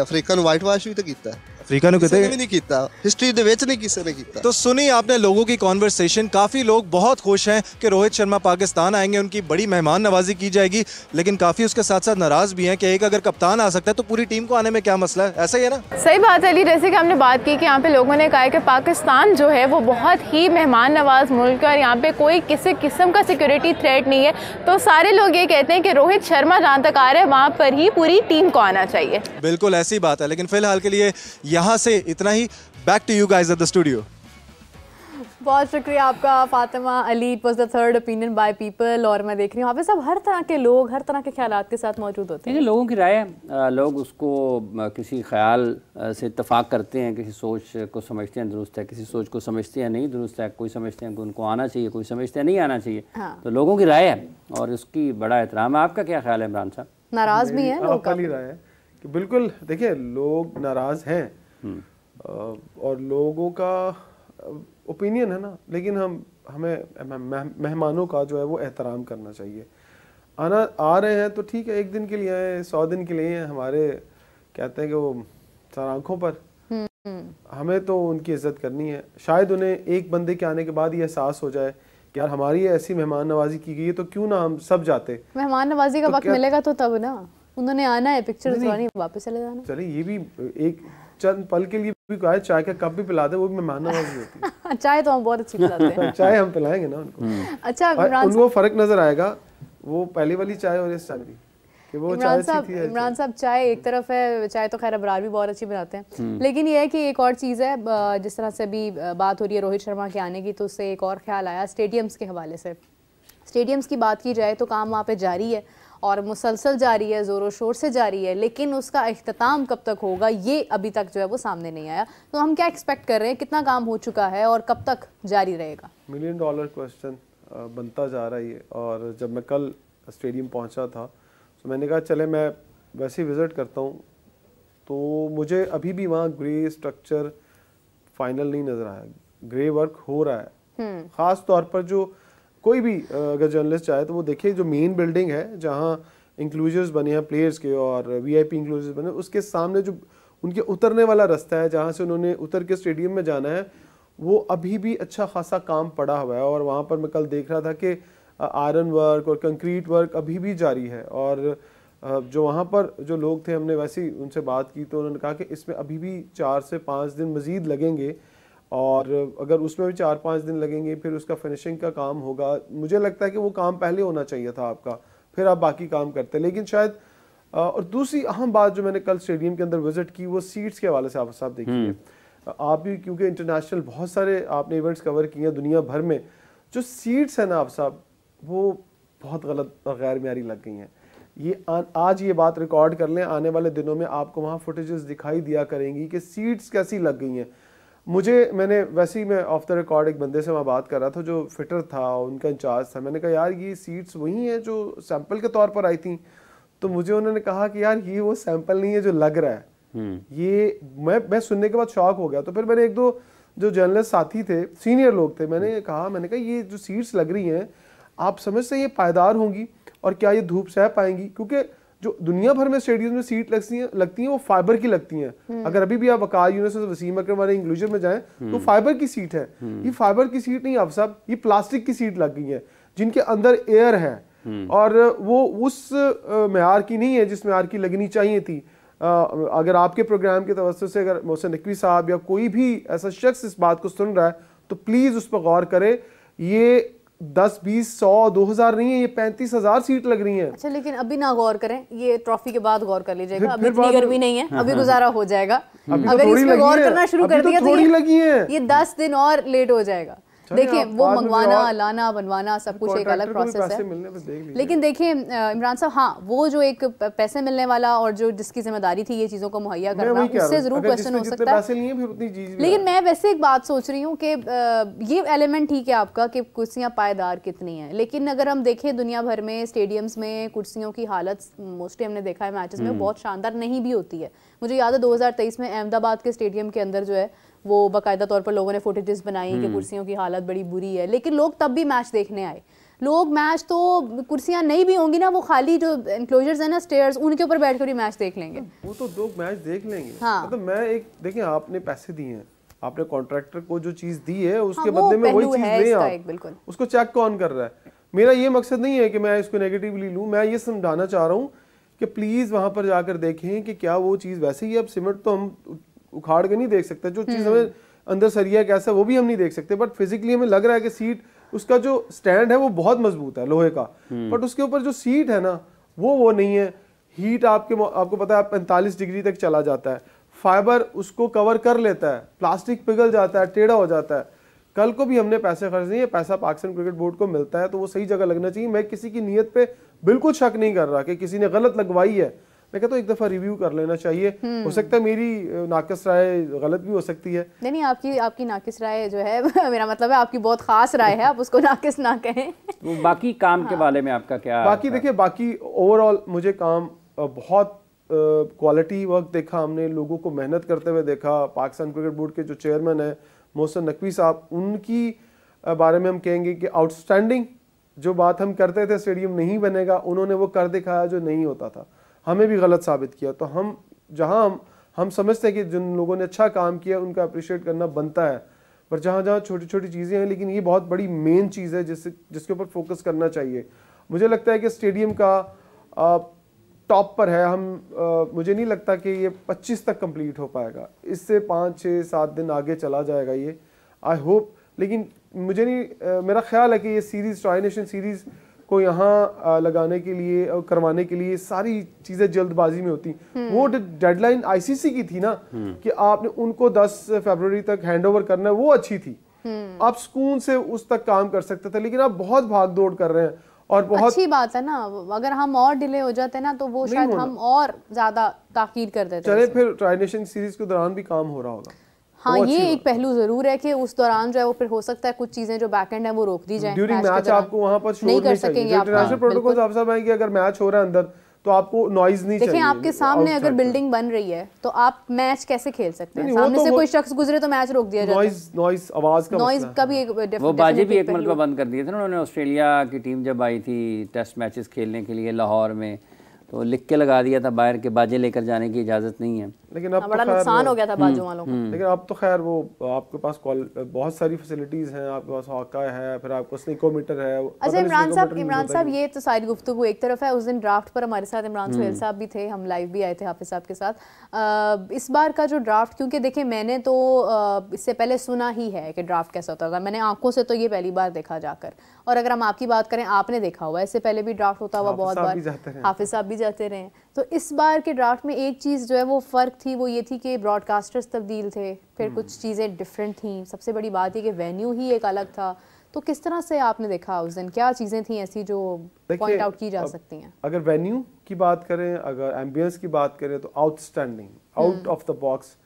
अफरीकन वाइट वाश भी तो किया है। अफ्रीका ने किसी ने नहीं कीता, हिस्ट्री दे विच नहीं किसी ने कीता। तो सुनी आपने लोगों की कॉन्वर्सेशन, काफ़ी लोग बहुत खुश हैं कि रोहित शर्मा पाकिस्तान आएंगे, उनकी बड़ी मेहमान नवाजी की जाएगी, लेकिन काफ़ी उसके साथ साथ नाराज़ भी हैं कि एक अगर कप्तान आ सकता है तो पूरी टीम को आने में क्या मसला है, ऐसा ही है ना? सही बात है अली, जैसे कि हमने बात की कि यहाँ पे लोगों ने कहा है कि पाकिस्तान जो है वो बहुत ही मेहमान नवाज मुल्क है और यहाँ पे कोई किसी किस्म का सिक्योरिटी थ्रेट नहीं है। तो सारे लोग ये कहते हैं कि रोहित शर्मा जहाँ तक आ रहे हैं वहाँ पर ही पूरी टीम को आना चाहिए। बिल्कुल ऐसी बात है, लेकिन फिलहाल के लिए यहाँ से इतना ही। Back to you guys at the studio. बहुत शुक्रिया आपका Fatima Ali. It was the third opinion by people. और मैं देख रही हूँ यहाँ पे सब हर तरह के लोग हर तरह के ख्यालात के साथ मौजूद होते हैं। लोगों की राय है, लोग उसको किसी ख्याल से इत्तेफाक करते हैं, किसी सोच को समझते हैं दुरुस्त है, किसी सोच को समझते हैं नहीं दुरुस्त है, कोई समझते हैं कि उनको आना चाहिए, कोई समझते हैं नहीं आना चाहिए। हाँ। तो लोगों की राय है और उसकी बड़ा एहतराम है। आपका क्या ख्याल है इमरान साहब? नाराज भी हैं लोग? काफ़ी राय है कि बिल्कुल, देखिए लोग नाराज हैं और लोगों का ओपिनियन है ना, लेकिन हमें मेहमानों का जो है वो एहतराम करना चाहिए। आ रहे हैं तो ठीक है, एक दिन के लिए आए, 100 दिन के लिए हमारे कहते हैं कि वो सर आंखों पर, हमें तो उनकी इज्जत करनी है। शायद उन्हें एक बंदे के आने के बाद ये एहसास हो जाए कि यार हमारी ऐसी मेहमान नवाजी की गई है तो क्यों ना हम सब जाते। मेहमान नवाजी का वक्त मिलेगा तो तब ना, उन्होंने आना है, पिक्चर उतारनी, वापस चले जाना। चलिए ये भी एक चंद पल के लिए भी कहा, चाय का कप भी पिला दे, वो भी मेहमान नवाजी होती है। चाय तो हम बहुत अच्छी पिलाते हैं। चाय हम पिलाएंगे ना उनको। अच्छा, उनको फर्क नजर आएगा वो पहली वाली चाय और इस चाय की कि वो इमरान साहब चाय एक तरफ है, चाय तो खैर अबरार भी बहुत अच्छी बनाते हैं, लेकिन ये है कि एक और चीज़ है, जिस तरह से अभी बात हो रही है रोहित शर्मा के आने की, तो उससे एक और ख्याल आया स्टेडियम्स के हवाले से। स्टेडियम्स की बात की जाए तो काम वहाँ पे जारी है और मुसलसल जारी है, ज़ोरों शोर से जारी है, लेकिन उसका इख्तिताम कब तक होगा ये अभी तक जो है वो सामने नहीं आया। तो हम क्या एक्सपेक्ट कर रहे हैं, कितना काम हो चुका है और कब तक जारी रहेगा? $1 मिलियन क्वेश्चन बनता जा रहा है। और जब मैं कल स्टेडियम पहुंचा था तो मैंने कहा चले मैं वैसे ही विज़िट करता हूं, तो मुझे अभी भी वहाँ ग्रे स्ट्रक्चर फाइनल नहीं नज़र आया। ग्रे वर्क हो रहा है, ख़ास तौर पर जो कोई भी अगर जर्नलिस्ट चाहे तो वो देखिए जो मेन बिल्डिंग है जहाँ इंक्लूजर्स बने हैं प्लेयर्स के और VIP इंक्लूजर्स बने, उसके सामने जो उनके उतरने वाला रास्ता है जहाँ से उन्होंने उतर के स्टेडियम में जाना है, वो अभी भी अच्छा खासा काम पड़ा हुआ है। और वहाँ पर मैं कल देख रहा था कि आयरन वर्क और कंक्रीट वर्क अभी भी जारी है। और जो वहाँ पर जो लोग थे, हमने वैसे ही उनसे बात की तो उन्होंने कहा कि इसमें अभी भी 4 से 5 दिन मज़ीद लगेंगे और अगर उसमें भी 4-5 दिन लगेंगे फिर उसका फिनिशिंग का काम होगा। मुझे लगता है कि वो काम पहले होना चाहिए था आपका, फिर आप बाकी काम करते। लेकिन शायद और दूसरी अहम बात जो मैंने कल स्टेडियम के अंदर विजिट की वो सीट्स के हवाले से आप साहब देखिए, आप भी क्योंकि इंटरनेशनल बहुत सारे आपने इवेंट्स कवर किए हैं दुनिया भर में, जो सीट्स हैं ना आप साहब वो बहुत गलत और गैर मेयारी लग गई हैं। ये आज ये बात रिकॉर्ड कर लें, आने वाले दिनों में आपको वहाँ फुटेजेस दिखाई दिया करेंगी कि सीट्स कैसी लग गई हैं। मैंने वैसे ही मैं ऑफ द रिकॉर्ड एक बंदे से वहाँ बात कर रहा था जो फिटर था, उनका इंचार्ज था। मैंने कहा यार ये सीट्स वही हैं जो सैंपल के तौर पर आई थी, तो मुझे उन्होंने कहा कि यार ये वो सैंपल नहीं है जो लग रहा है। ये मैं सुनने के बाद शॉक हो गया। तो फिर मेरे एक दो जो जर्नलिस्ट साथी थे, सीनियर लोग थे, मैंने कहा ये जो सीट्स लग रही हैं आप समझते हैं ये पायदार होंगी और क्या ये धूप सह पाएंगी? क्योंकि जो दुनिया भर में स्टेडियम में सीट लगती हैं वो फाइबर की लगती हैं। अगर अभी भी आप वकार यूनिवर्सिटी वसीम अकरम वाले इंक्लूजन में जाएं तो फाइबर की सीट है। ये फाइबर की सीट नहीं आप साहब, ये प्लास्टिक की सीट लग गई है जिनके अंदर एयर है और वो उस मेयार की नहीं है जिस मेयार की लगनी चाहिए थी। अगर आपके प्रोग्राम के तवज्जो से अगर मोहसिन नकवी साहब या कोई भी ऐसा शख्स इस बात को सुन रहा है तो प्लीज उस पर गौर करे। ये 10, 20, 100, 2000 नहीं है, ये 35,000 सीट लग रही हैं। अच्छा, लेकिन अभी ना गौर करें, ये ट्रॉफी के बाद गौर कर लीजिएगा। अभी इतनी गर्मी नहीं है, अभी गुजारा हो जाएगा। अगर इस पे गौर करना शुरू कर दिया तो ये 10 दिन और लेट हो जाएगा। देखिए वो मंगवाना, लाना, बनवाना सब कुछ एक अलग प्रोसेस है। लेकिन देखिए इमरान साहब, हाँ वो जो एक पैसे मिलने वाला और जो जिसकी जिम्मेदारी थी ये चीज़ों को मुहैया करना, उससे जरूर क्वेश्चन हो सकता है। लेकिन मैं वैसे एक बात सोच रही हूँ कि ये एलिमेंट ठीक है आपका कि कुर्सियाँ पायदार कितनी हैं, लेकिन अगर हम देखें दुनिया भर में स्टेडियम्स में कुर्सियों की हालत मोस्टली हमने देखा है मैचेस में बहुत शानदार नहीं भी होती है। मुझे याद है 2023 में अहमदाबाद के स्टेडियम के अंदर जो है वो बाकायदा तौर पर लोगों ने फुटेजेस बनाई कि कुर्सियों की हालत बड़ी बुरी है, लेकिन लोग तब भी मैच देखने आए। लोग मैच तो कुर्सियां नहीं भी होंगी ना, वो खाली जो एनक्लोजर्स है ना स्टेयर्स, उनके ऊपर बैठकर ही मैच देख लेंगे। वो तो लोग मैच देख लेंगे। हाँ। मतलब मैं एक देखिए, आपने पैसे दिए हैं, आपने कॉन्ट्रैक्टर को जो चीज दी है उसके बदले में वही चीज दें आप, उसको चेक कौन कर रहा है। मेरा ये मकसद नहीं है कि मैं इसको नेगेटिवली लूं, मैं ये समझाना चाह रहा हूँ कि प्लीज वहां पर जाकर देखें कि क्या वो चीज वैसे ही। अब सीमेंट तो हम उखाड़ के नहीं देख सकते, जो चीज हमें अंदर सरिया कैसा वो भी हम नहीं देख सकते, बट फिजिकली हमें लग रहा है कि सीट, उसका जो स्टैंड है वो बहुत मजबूत है लोहे का, बट उसके ऊपर जो सीट है ना वो नहीं है। हीट आपको पता है 45 डिग्री तक चला जाता है, फाइबर उसको कवर कर लेता है, प्लास्टिक पिघल जाता है, टेढ़ा हो जाता है। कल को भी हमने पैसे खर्च दिए, पैसा पाकिस्तान क्रिकेट बोर्ड को मिलता है तो वो सही जगह लगना चाहिए। मैं किसी की नीयत पे बिल्कुल शक नहीं कर रहा कि किसी ने गलत लगवाई है, मैं कहता हूँ एक दफा रिव्यू कर लेना चाहिए। हो सकता है मेरी नाकिस राय गलत भी हो सकती है। नहीं, आपकी नाकिस राय जो है मेरा मतलब है आपकी बहुत खास राय है, आप उसको नाकिस ना कहें। तो बाकी काम के बारे में आपका क्या? बाकी देखिए, बाकी ओवरऑल मुझे काम बहुत क्वालिटी वर्क देखा हमने, लोगों को मेहनत करते हुए देखा। पाकिस्तान क्रिकेट बोर्ड के जो चेयरमैन है मोहसिन नकवी साहब, उनकी बारे में हम कहेंगे कि आउटस्टैंडिंग। जो बात हम करते थे स्टेडियम नहीं बनेगा, उन्होंने वो कर दिखाया जो नहीं होता था, हमें भी गलत साबित किया। तो हम जहां हम समझते हैं कि जिन लोगों ने अच्छा काम किया उनका अप्रिशिएट करना बनता है, पर जहाँ छोटी छोटी चीज़ें हैं, लेकिन ये बहुत बड़ी मेन चीज़ है जिसके ऊपर फोकस करना चाहिए। मुझे लगता है कि स्टेडियम का टॉप पर है। मुझे नहीं लगता कि ये 25 तक कंप्लीट हो पाएगा, इससे 5, 6, 7 दिन आगे चला जाएगा ये, आई होप। लेकिन मुझे नहीं, मेरा ख्याल है कि ये सीरीज, ट्राई नेशन सीरीज को यहाँ लगाने के लिए और करवाने के लिए सारी चीजें जल्दबाजी में होती। वो डेडलाइन आईसीसी की थी ना कि आपने उनको 10 फरवरी तक हैंडओवर करना है, वो अच्छी थी। आप सुकून से उस तक काम कर सकते थे, लेकिन आप बहुत भाग दौड़ कर रहे हैं और बहुत अच्छी बात है ना। अगर हम और डिले हो जाते ना तो वो शायद हम और ज्यादा ताकीद कर देते। चले फिर ट्राई नेशन सीरीज के दौरान भी काम हो रहा होगा। हाँ, ये एक पहलू जरूर है कि उस दौरान जो है वो फिर हो सकता है कुछ चीजें जो बैकएंड है वो रोक दी जाए। ड्यूरिंग मैच आपको वहां पर शोर नहीं कर सकेंगे। इंटरनेशनल प्रोटोकॉल आप सब है कि अगर मैच हो रहा है अंदर तो आपको नॉइज नहीं चाहिए। देखिए, आपके सामने अगर बिल्डिंग बन रही है तो आप मैच कैसे खेल सकते हैं? सामने से कोई शख्स गुजरे तो मैच रोक दिया जाता है। नॉइज आवाज का भी एक वो बाजी भी एक मरतबा बंद कर दिए थे ना उन्होंने। ऑस्ट्रेलिया की टीम जब आई थी टेस्ट मैचेस खेलने के लिए लाहौर में, तो लिख के लगा दिया था बाहर के बाजे लेकर जाने की इजाजत नहीं है। लेकिन अब बड़ा नुकसान हो गया था बाजू वालों को। लेकिन अब तो खैर वो आपके पास बहुत सारी फैसिलिटीज हैं, आपके पास हॉका है, फिर आपको स्नीकोमीटर है। अच्छा इमरान साहब ये तो सारी गुफ्तगू एक तरफ है। उस दिन ड्राफ्ट पर हमारे साथ इमरान सुहेल साहब भी थे, हम लाइव भी आए थे हाफिज साहब के साथ। इस बार का जो ड्राफ्ट, क्योंकि देखिए मैंने तो इससे पहले सुना ही है कि ड्राफ्ट कैसा होता होगा, मैंने आंखों से तो ये पहली बार देखा जाकर। और अगर हम आपकी बात करें, आपने देखा हुआ इससे पहले भी ड्राफ्ट होता हुआ बहुत बार, हाफिज साहब भी जाते रहे। तो इस बार के ड्राफ्ट में एक चीज़ जो है वो फ़र्क थी, वो ये थी कि ब्रॉडकास्टर्स तब्दील थे, फिर कुछ चीज़ें डिफरेंट थी। सबसे बड़ी बात ये कि वेन्यू ही एक अलग था। तो किस तरह से आपने देखा उस दिन, क्या चीज़ें थी ऐसी जो पॉइंट आउट की जा सकती हैं? अगर वेन्यू की बात करें, अगर एम्बियंस की बात करें, तो outstanding, out of the box.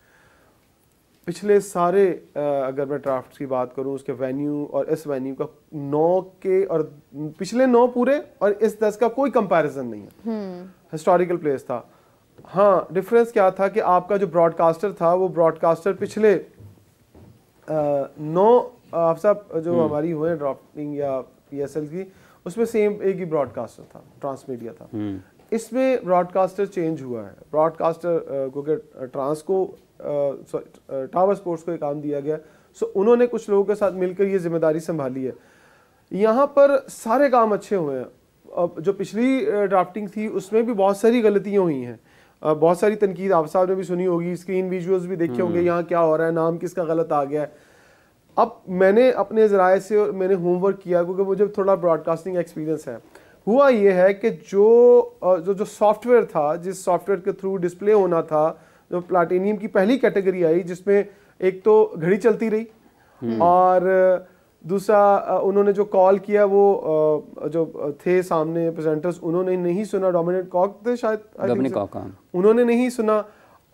पिछले सारे अगर मैं ड्राफ्ट की बात करूं, उसके वेन्यू और इस वेन्यू का 9 के और पिछले 9 पूरे और इस 10 का कोई कंपैरिजन नहीं है। हिस्टोरिकल प्लेस था। हाँ, डिफरेंस क्या था कि आपका जो ब्रॉडकास्टर था, वो ब्रॉडकास्टर पिछले 9 आप सब जो हमारी हुए ड्राफ्टिंग या पीएसएल की, उसमें सेम एक ही ब्रॉडकास्टर था, ट्रांसमीडिया था। इसमें ब्रॉडकास्टर चेंज हुआ है। ब्रॉडकास्टर क्योंकि ट्रांस को टावर स्पोर्ट्स को काम दिया गया, सो उन्होंने कुछ लोगों के साथ मिलकर ये जिम्मेदारी संभाली है। यहाँ पर सारे काम अच्छे हुए हैं। अब जो पिछली ड्राफ्टिंग थी उसमें भी बहुत सारी गलतियाँ हुई हैं, बहुत सारी तनकीद आप साहब ने भी सुनी होगी, स्क्रीन विजुअल्स भी देखे होंगे, यहाँ क्या हो रहा है, नाम किसका गलत आ गया है। अब मैंने अपने ज़राए से मैंने होमवर्क किया, क्योंकि मुझे थोड़ा ब्रॉडकास्टिंग एक्सपीरियंस है। हुआ ये है कि जो सॉफ्टवेयर था, जिस सॉफ्टवेयर के थ्रू डिस्प्ले होना था, जो प्लाटिनियम की पहली कैटेगरी आई, जिसमें एक तो घड़ी चलती रही और दूसरा उन्होंने जो कॉल किया वो जो थे सामने प्रेजेंटर्स, उन्होंने नहीं सुना। डोमिनिक कॉक थे शायद, उन्होंने नहीं सुना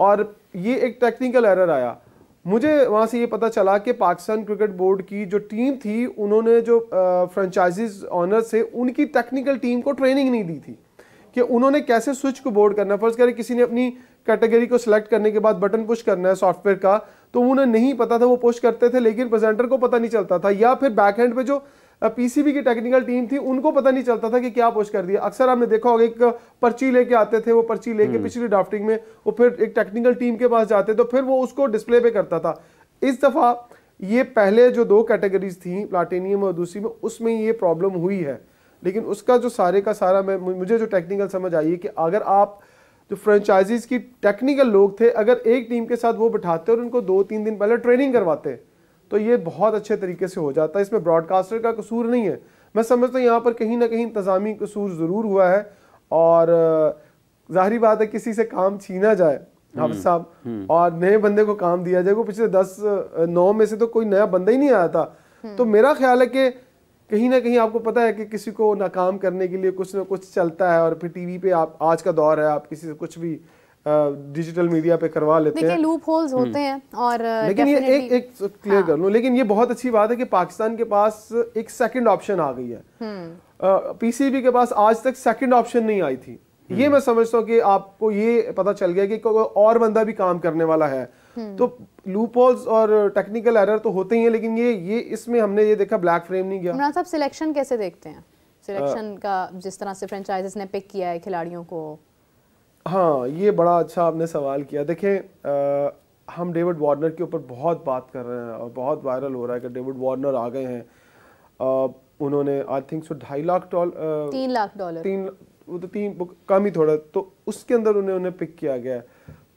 और ये एक टेक्निकल एरर आया। मुझे वहाँ से ये पता चला कि पाकिस्तान क्रिकेट बोर्ड की जो टीम थी, उन्होंने जो फ्रेंचाइजीज ऑनर से उनकी टेक्निकल टीम को ट्रेनिंग नहीं दी थी कि उन्होंने कैसे स्विच को बोर्ड करना है। फर्ज करें किसी ने अपनी कैटेगरी को सिलेक्ट करने के बाद बटन पुश करना है सॉफ्टवेयर का, तो उन्हें नहीं पता था, वो पुश करते थे लेकिन प्रेजेंटर को पता नहीं चलता था। या फिर बैक हैंड पे जो पीसीबी की टेक्निकल टीम थी, उनको पता नहीं चलता था कि क्या पुश कर दिया। अक्सर आपने देखा होगा एक पर्ची लेके आते थे, वो पर्ची लेके पिछली ड्राफ्टिंग में वो फिर एक टेक्निकल टीम के पास जाते तो फिर वो उसको डिस्प्ले पे करता था। इस दफ़ा ये पहले जो 2 कैटेगरीज थी, प्लाटिनियम और दूसरी में, उसमें ये प्रॉब्लम हुई है। लेकिन उसका जो सारे का सारा मुझे जो टेक्निकल समझ आई है कि अगर आप जो फ्रेंचाइजीज की टेक्निकल लोग थे, अगर एक टीम के साथ वो बिठाते और उनको 2-3 दिन पहले ट्रेनिंग करवाते तो ये बहुत अच्छे तरीके से हो जाता है। इसमें ब्रॉडकास्टर का कसूर नहीं है। मैं समझता हूँ यहाँ पर कहीं ना कहीं इंतजामी कसूर ज़रूर हुआ है, और जाहिर बात है किसी से काम छीना जाए हाफिज साहब और नए बंदे को काम दिया जाए, वो पिछले 10-9 में से तो कोई नया बंदा ही नहीं आया था। तो मेरा ख्याल है कि कहीं ना कहीं आपको पता है कि किसी को नाकाम करने के लिए कुछ ना कुछ चलता है, और फिर टीवी पे आप, आज का दौर है, आप किसी से कुछ भी डिजिटल मीडिया पे करवा लेते हैं। लूप होल्स होते हैं, और लेकिन ये एक क्लियर कर लूं, लेकिन ये बहुत अच्छी बात है कि पाकिस्तान के पास एक सेकंड ऑप्शन आ गई है। पीसीबी के पास आज तक सेकंड ऑप्शन नहीं आई थी। ये मैं समझता हूँ कि आपको ये पता चल गया कि कोई और बंदा भी काम करने वाला है। तो लूप होल्स और टेक्निकल एरर तो होते ही हैं, लेकिन ये इसमें हमने ये देखा ब्लैक फ्रेम नहीं गया। इमरान साहब, सिलेक्शन कैसे देखते हैं? सिलेक्शन का जिस तरह से फ्रेंचाइजीज ने पिक किया है खिलाड़ियों को। हाँ, ये बड़ा अच्छा आपने सवाल किया। देखें, हम डेविड वार्नर के ऊपर बहुत बात कर रहे हैं और बहुत वायरल हो रहा है कि डेविड वार्नर आ गए हैं। उन्होंने I think so $2.5 lakh 3 lakh dollar, वो तो 3 कम ही थोड़ा, तो उसके अंदर उन्हें पिक किया गया है।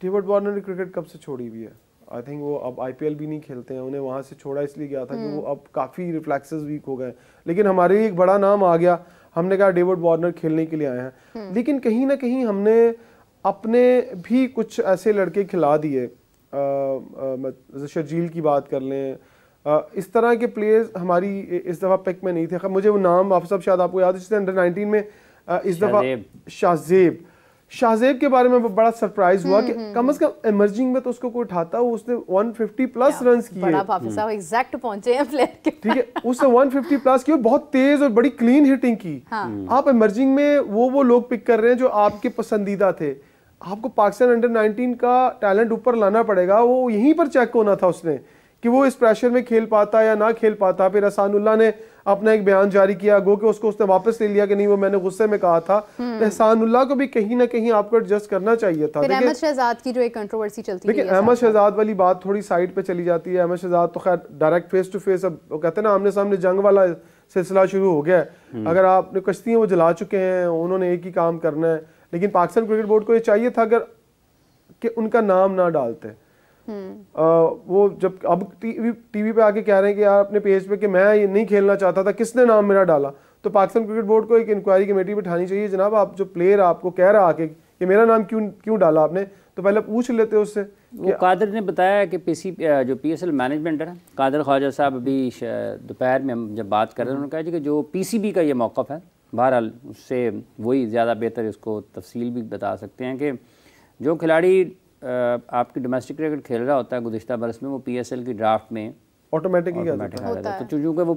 डेविड वार्नर ने क्रिकेट कब से छोड़ी हुई है? आई थिंक वो अब आईपीएल भी नहीं खेलते हैं। उन्हें वहाँ से छोड़ा इसलिए गया था कि वो अब काफ़ी रिफ्लेक्सेस वीक हो गए। लेकिन हमारे एक बड़ा नाम आ गया, हमने कहा डेविड वार्नर खेलने के लिए आए हैं। लेकिन कहीं ना कहीं हमने अपने भी कुछ ऐसे लड़के खिला दिए, शर्जील की बात कर लें, इस तरह के प्लेयर्स हमारी इस दफ़ा पिक में नहीं थे। मुझे वो नाम आप सब शायद आपको याद है, जिसने अंडर 19 में इस दफ़ा शाहजेब के बारे में बड़ा सरप्राइज हुआ कि कम से कम इमर्जिंग में तो उसको कोई उठाता, उसने 150 प्लस रन किए। बड़ा हाफिज साहब एग्जैक्ट पहुंचे हैं प्लेयर के, ठीक है, उसने 150 प्लस किए, बहुत तेज और बड़ी क्लीन हिटिंग की। आप इमर्जिंग में वो लोग पिक कर रहे हैं जो आपके पसंदीदा थे। आपको पाकिस्तान अंडर 19 का टैलेंट ऊपर लाना पड़ेगा। वो यहीं पर चेक होना था उसने कि वो इस प्रेशर में खेल पाता या ना खेल पाता। फिर एहसानुल्लाह ने अपना एक बयान जारी किया, गो कि उसने वापस ले लिया कि नहीं वो मैंने गुस्से में कहा था। एहसानुल्लाह को भी कहीं ना कहीं आपको एडजस्ट करना चाहिए था। अहमद शहजाद की जो एक कंट्रोवर्सी चलती है, देखिए अहमद शहजाद वाली बात थोड़ी साइड पे चली जाती है। अहमद शहजाद तो खैर डायरेक्ट फेस टू फेस, अब वो कहते हैं ना आमने सामने जंग वाला सिलसिला शुरू हो गया है। अगर आपने कश्तियां वो जला चुके हैं, उन्होंने एक ही काम करना है। लेकिन पाकिस्तान क्रिकेट बोर्ड को ये चाहिए था अगर कि उनका नाम ना डालते। वो जब अब टीवी पे आके कह रहे हैं कि यार अपने पेज पे कि मैं ये नहीं खेलना चाहता था, किसने नाम मेरा डाला, तो पाकिस्तान क्रिकेट बोर्ड को एक इंक्वायरी कमेटी बिठानी चाहिए। जनाब, आप जो प्लेयर आपको कह रहा आके कि मेरा नाम क्यों डाला आपने, तो पहले पूछ लेते उससे। वो कादर ने बताया कि जो पीएसएल मैनेजमेंट है ना, कादर ख्वाजा साहब, अभी दोपहर में हम जब बात कर रहे हैं, उन्होंने कहा कि जो पीसीबी का ये मौक़िफ़ है, बहरहाल उससे वही ज़्यादा बेहतर इसको तफसील भी बता सकते हैं कि जो खिलाड़ी आपकी डोमेस्टिक क्रिकेट खेल रहा होता है गुज़िश्ता बरस में, वो पीएसएल की ड्राफ्ट में ऑटोमेटिक आ जाता है। तो चूँकि वो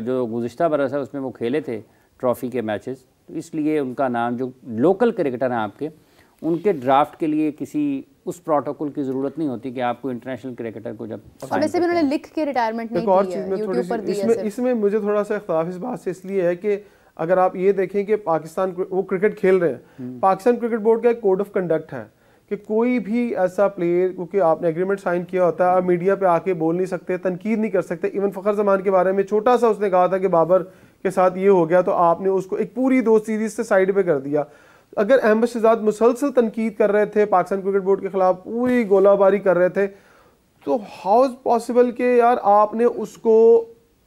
जो गुज़िश्ता बरस है उसमें वो खेले थे ट्रॉफ़ी के मैचेस, तो इसलिए उनका नाम, जो लोकल क्रिकेटर हैं आपके, उनके ड्राफ्ट के लिए किसी उस प्रोटोकॉल की ज़रूरत नहीं होती कि आपको इंटरनेशनल क्रिकेटर को जब वैसे भी उन्होंने लिख के रिटायरमेंट नहीं की है, यूट्यूब पर दी है। इसमें मुझे थोड़ा सा इख्तिलाफ इस बात से इसलिए है कि अगर आप ये देखें कि पाकिस्तान वो क्रिकेट खेल रहे हैं, पाकिस्तान क्रिकेट बोर्ड का एक कोड ऑफ कंडक्ट है कि कोई भी ऐसा प्लेयर, क्योंकि आपने एग्रीमेंट साइन किया होता है, आप मीडिया पे आके बोल नहीं सकते, तनकीद नहीं कर सकते। इवन फ़खर जमान के बारे में छोटा सा उसने कहा था कि बाबर के साथ ये हो गया, तो आपने उसको एक पूरी 2 सीरीज से साइड पे कर दिया। अगर अहमद शहजाद मुसलसल तनकीद कर रहे थे पाकिस्तान क्रिकेट बोर्ड के खिलाफ, पूरी गोलाबारी कर रहे थे, तो हाउ इज पॉसिबल कि यार आपने उसको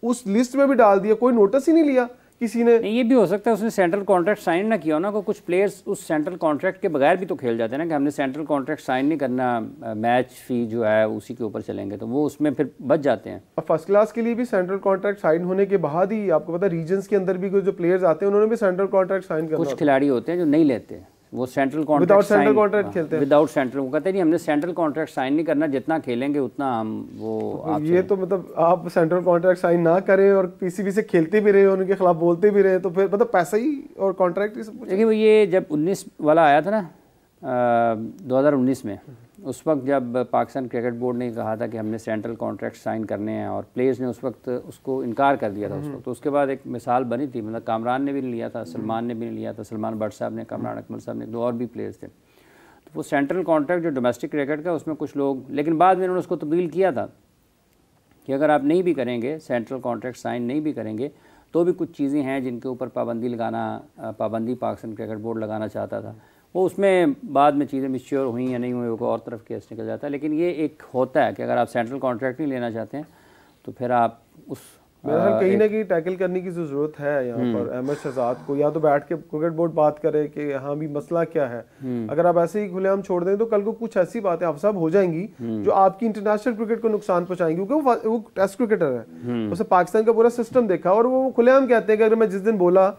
उस लिस्ट में भी डाल दिया, कोई नोटिस ही नहीं लिया किसी ने? नहीं, ये भी हो सकता है उसने सेंट्रल कॉन्ट्रैक्ट साइन ना किया हो ना, को कुछ प्लेयर्स उस सेंट्रल कॉन्ट्रैक्ट के बगैर भी तो खेल जाते हैं ना, कि हमने सेंट्रल कॉन्ट्रैक्ट साइन नहीं करना, मैच फी जो है उसी के ऊपर चलेंगे, तो वो उसमें फिर बच जाते हैं। अब फर्स्ट क्लास के लिए भी सेंट्रल कॉन्ट्रैक्ट साइन होने के बाद ही आपको पता है रीजन्स के अंदर भी जो प्लेयर्स आते हैं उन्होंने भी सेंट्रल कॉन्ट्रैक्ट साइन करना। कुछ खिलाड़ी होते हैं जो नहीं लेते, वो सेंट्रल कॉन्ट्रैक्ट खेलते हैं, विदाउट सेंट्रल, वो कहते हैं हमने सेंट्रल कॉन्ट्रैक्ट साइन नहीं करना, जितना खेलेंगे उतना हम वो ये तो मतलब आप सेंट्रल कॉन्ट्रैक्ट साइन ना करें और पीसीबी से खेलते भी रहे, उनके खिलाफ बोलते भी रहे, तो फिर मतलब पैसा ही और कॉन्ट्रैक्ट ही सब कुछ। देखिए, वो ये जब 19 वाला आया था ना 2019 में, उस वक्त जब पाकिस्तान क्रिकेट बोर्ड ने कहा था कि हमने सेंट्रल कॉन्ट्रैक्ट साइन करने हैं और प्लेयर्स ने उस वक्त उसको इनकार कर दिया था उस वक्त, तो उसके बाद एक मिसाल बनी थी, मतलब कामरान ने भी नहीं लिया था, सलमान ने भी नहीं लिया था, सलमान भट्ट साहब ने, कामरान अकमल साहब ने, 2 और भी प्लेयर्स थे। तो वो सेंट्रल कॉन्ट्रैक्ट जो डोमेस्टिक क्रिकेट का उसमें कुछ लोग, लेकिन बाद में उन्होंने उसको तब्दील किया था कि अगर आप नहीं भी करेंगे, सेंट्रल कॉन्ट्रैक्ट साइन नहीं भी करेंगे, तो भी कुछ चीज़ें हैं जिनके ऊपर पाबंदी पाकिस्तान क्रिकेट बोर्ड लगाना चाहता था। वो उसमें बाद में चीज़ें मिच्योर हुई या नहीं हुई, वो और तरफ केस निकल जाता है। लेकिन ये एक होता है कि अगर आप सेंट्रल कॉन्ट्रैक्ट नहीं लेना चाहते हैं तो फिर आप उस कहीं ना कहीं टैकल करने की ज़रूरत है यहाँ पर अहमद शहजाद को, या तो बैठ के क्रिकेट बोर्ड बात करे कि यहाँ भी मसला क्या है। अगर आप ऐसे ही खुलेआम छोड़ दें तो कल को कुछ ऐसी बातें आप सब हो जाएंगी जो आपकी इंटरनेशनल क्रिकेट को नुकसान पहुंचाएंगी, क्योंकि वो टेस्ट क्रिकेटर है, उसने पाकिस्तान का पूरा सिस्टम देखा और वो खुलेआम कहते हैं कि अगर मैं जिस दिन बोला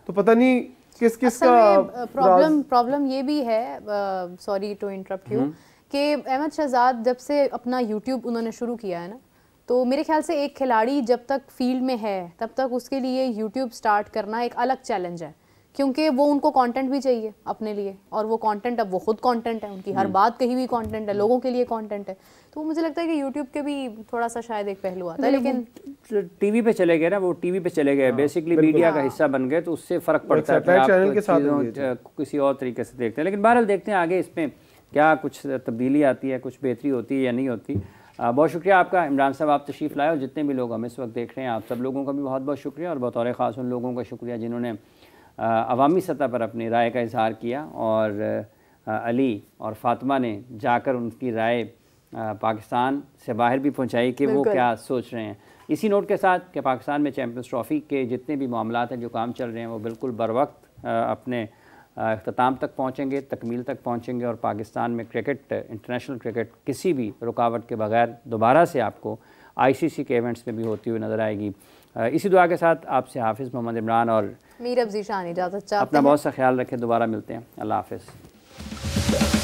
तो पता नहीं किस का प्रॉब्लम ये भी है, सॉरी टू इंटरप्ट यू, कि अहमद शहजाद जब से अपना यूट्यूब उन्होंने शुरू किया है ना, तो मेरे ख्याल से एक खिलाड़ी जब तक फील्ड में है तब तक उसके लिए यूट्यूब स्टार्ट करना एक अलग चैलेंज है, क्योंकि वो उनको कंटेंट भी चाहिए अपने लिए, और वो कंटेंट अब वो खुद कंटेंट है, उनकी हर बात कहीं भी कंटेंट है, लोगों के लिए कंटेंट है। तो मुझे लगता है कि यूट्यूब के भी थोड़ा सा शायद एक पहलू आता है, लेकिन टीवी पे चले गए ना, वो टीवी पे चले गए, बेसिकली मीडिया का हिस्सा बन गए, तो उससे फ़र्क पड़ता है, चैनल के साथ किसी और तरीके से देखते हैं। लेकिन बहरहाल देखते हैं आगे इसमें क्या कुछ तब्दीली आती है, कुछ बेहतरी होती है या नहीं होती। बहुत शुक्रिया आपका इमरान साहब, आप तशरीफ़ लाए, और जितने भी लोग हम इस वक्त देख रहे हैं आप सब लोगों का भी बहुत बहुत शुक्रिया, और बतौर ख़ास उन लोगों का शुक्रिया जिन्होंने अवामी सतह पर अपनी राय का इजहार किया, और अली और फ़ातिमा ने जाकर उनकी राय पाकिस्तान से बाहर भी पहुंचाई कि वो क्या सोच रहे हैं। इसी नोट के साथ कि पाकिस्तान में चैम्पियंस ट्रॉफ़ी के जितने भी मामलात हैं, जो काम चल रहे हैं, वो बिल्कुल बर वक्त अपने अख्ताम तक पहुँचेंगे, तकमील तक पहुँचेंगे, और पाकिस्तान में क्रिकेट, इंटरनेशनल क्रिकेट किसी भी रुकावट के बगैर दोबारा से आपको ICC के इवेंट्स में भी होती हुई नज़र आएगी। इसी दुआ के साथ आपसे हाफिज़ मोहम्मद इमरान और मीर अफ़ज़ी शान इजाज़त चाहते हैं। अपना बहुत सा ख्याल रखें, दोबारा मिलते हैं, अल्लाह हाफिज़।